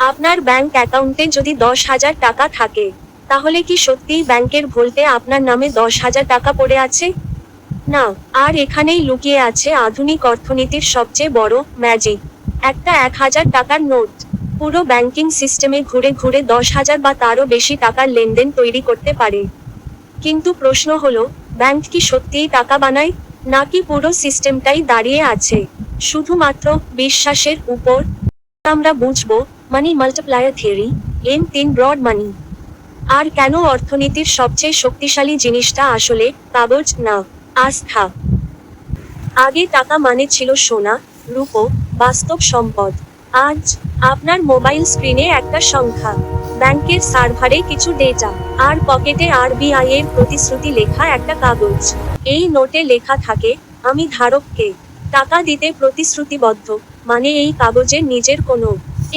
আপনার ব্যাংক অ্যাকাউন্টে যদি 10,000 টাকা থাকে, তাহলে কি সত্যিই ব্যাংকের ভোল্টে আপনার নামে 10,000 টাকা পড়ে আছে? না। আর এখানেই লুকিয়ে আছে আধুনিক অর্থনীতির সবচেয়ে বড় ম্যাজিক। একটা 1,000 টাকার নোট পুরো ব্যাংকিং সিস্টেমে ঘুরে ঘুরে 10,000 বা তারও বেশি টাকার লেনদেন তৈরি করতে পারে। কিন্তু প্রশ্ন হলো, ব্যাংক কি সত্যিই টাকা বানায়, নাকি পুরো সিস্টেমটাই দাঁড়িয়ে আছে শুধুমাত্র বিশ্বাসের উপর? আমরা বুঝবো মানি মাল্টিপ্লায়ার থিওরি, M3 ব্রড মানি, আর কেন অর্থনীতির সবচেয়ে শক্তিশালী জিনিসটা আসলে কাগজ না, আস্থা। আগে টাকা মানে ছিল সোনা, রূপো, বাস্তব সম্পদ। আজ আপনার মোবাইল স্ক্রিনে একটা সংখ্যা, ব্যাংকের সার্ভারে কিছু ডেটা, আর পকেটে RBI এর প্রতিশ্রুতি লেখা একটা কাগজ। এই নোটে লেখা থাকে, আমি ধারককে টাকা দিতে প্রতিশ্রুতিবদ্ধ। মানে এই কাগজের নিজের কোনো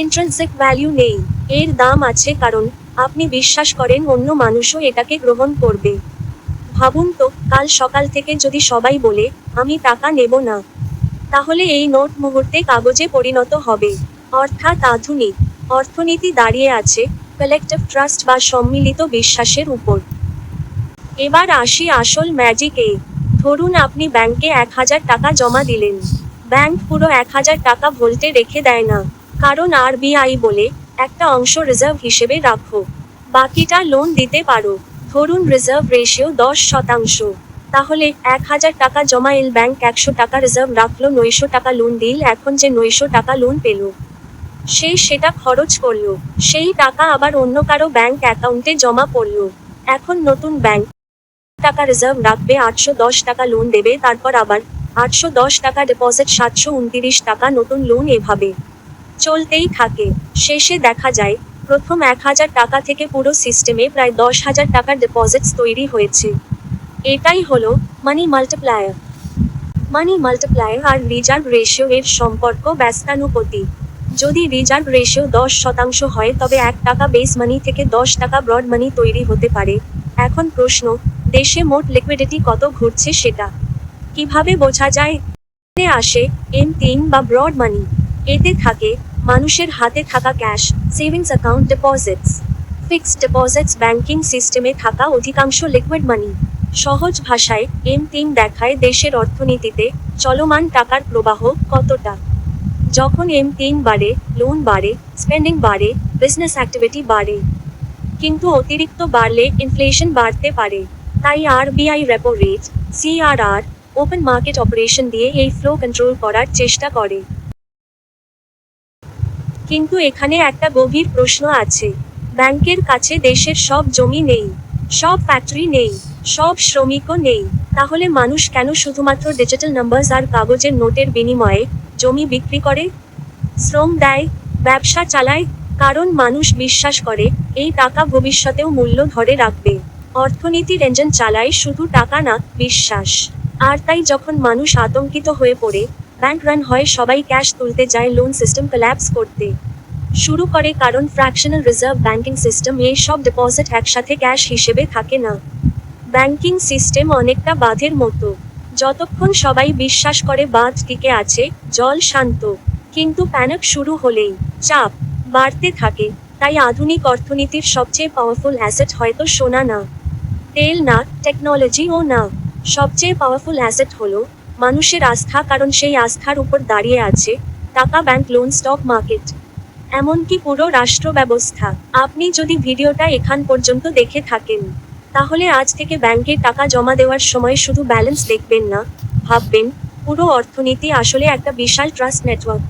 ইন্ট্রিনসিক ভ্যালু নেই। এর দাম আছে কারণ আপনি বিশ্বাস করেন অন্য মানুষও এটাকে গ্রহণ করবে। ভাবুন তো, কাল সকাল থেকে যদি সবাই বলে, আমি টাকা নেব না, তাহলে এই নোট মুহূর্তে কাগজে পরিণত হবে। অর্থাৎ আধুনিক অর্থনীতি দাঁড়িয়ে আছে কালেকটিভ ট্রাস্ট বা সম্মিলিত বিশ্বাসের উপর। এবার আসি আসল ম্যাজিকে। ধরুন আপনি ব্যাংকে 1,000 টাকা জমা দিলেন। ব্যাংক পুরো 1,000 টাকা ভোল্টে রেখে দেয় না, কারণ RBI বলে, একটা অংশ রিজার্ভ হিসেবে রাখো, বাকিটা লোন দিতে পারো। ধরুন রিজার্ভ রেশিও 10%। তাহলে 1,000 টাকা জমা এল, ব্যাংক 100 টাকা রিজার্ভ রাখলো, 900 টাকা লোন দিল। এখন যে 900 টাকা লোন পেল, সে সেটা খরচ করলো। সেই টাকা আবার অন্য কারো ব্যাংক অ্যাকাউন্টে জমা পড়লো। এখন নতুন ব্যাংক টাকা রিজার্ভ রাখবে, 810 টাকা লোন দেবে, তারপর আবার 810 টাকা ডিপোজিট, 729 টাকা নতুন লোন, এভাবে চলতেই থাকে। শেষে দেখা যায় প্রথম 1,000 টাকা থেকে পুরো সিস্টেমে প্রায় 10,000 টাকার ডিপোজিটস তৈরি হয়েছে। এটাই হলো মানি মাল্টিপ্লায়ার। মানি মাল্টিপ্লায়ার আর রিজার্ভ রেশিও এর সম্পর্ক ব্যস্তানুপাতিক। যদি রিজার্ভ রেশিও 10% হয়, তবে 1 টাকা বেস মানি থেকে 10 টাকা ব্রড মানি তৈরি হতে পারে। এখন প্রশ্ন, দেশে মোট লিকুইডিটি কত ঘুরছে সেটা কিভাবে বোঝা যায়? আসে M3 বা ব্রড মানি। এতে থাকে মানুষের হাতে থাকা cash, savings account, deposits, fixed deposits, banking সিস্টেমে থাকা অধিকাংশ লিকুইড মানি। সহজ ভাষায় M3 দেখায় দেশের অর্থনীতিতে চলমান টাকার প্রবাহ কতটা। যখন M3 বাড়ে, লোন বাড়ে, স্পেন্ডিং বাড়ে, বিজনেস অ্যাক্টিভিটি বাড়ে। কিন্তু অতিরিক্ত বাড়লে ইনফ্লেশন বাড়তে পারে। তাই RBI repo rate, CRR, open market operation দিয়ে এই ফ্লো কন্ট্রোল করার চেষ্টা করে। কিন্তু এখানে একটা গভীর প্রশ্ন আছে। ব্যাংকের কাছে দেশের সব জমি নেই, সব ফ্যাক্টরি নেই, সব শ্রমিকও নেই। তাহলে মানুষ কেন শুধুমাত্র ডিজিটাল নাম্বারস আর কাগজের নোটের বিনিময়ে জমি বিক্রি করে, শ্রম দেয়, ব্যবসা চালায়? কারণ মানুষ বিশ্বাস করে এই টাকা ভবিষ্যতেও মূল্য ধরে রাখবে। অর্থনীতির ইঞ্জিন চালায় শুধু টাকা না, বিশ্বাস। আর তাই যখন মানুষ আতঙ্কিত হয়ে পড়ে, ব্যাংক রান হয়, সবাই ক্যাশ তুলতে যায়, লোন সিস্টেম কোল্যাপস করতে শুরু করে, কারণ ফ্র্যাকশনাল রিজার্ভ ব্যাংকিং সিস্টেম, এই সব ডিপোজিট একসাথে ক্যাশ হিসেবে থাকে না। ব্যাংকিং সিস্টেম অনেকটা বাঁধের মতো। যতক্ষণ সবাই বিশ্বাস করে বাঁধ টিকে আছে, জল শান্ত। কিন্তু প্যানিক শুরু হলেই চাপ বাড়তে থাকে। তাই আধুনিক অর্থনীতির সবচেয়ে পাওয়ারফুল অ্যাসেট হয়তো সোনা না, তেল না, টেকনোলজিও না। সবচেয়ে পাওয়ারফুল অ্যাসেট হলো মানুষের আস্থা, কারণ সেই আস্থার উপর দাঁড়িয়ে আছে টাকা, ব্যাংক, লোন, স্টক মার্কেট, এমনকি পুরো রাষ্ট্র ব্যবস্থা। আপনি যদি ভিডিওটা এখান পর্যন্ত দেখে থাকেন, তাহলে আজ থেকে ব্যাংকে টাকা জমা দেওয়ার সময় শুধু ব্যালেন্স দেখবেন না, ভাববেন পুরো অর্থনীতি আসলে একটা বিশাল ট্রাস্ট নেটওয়ার্ক।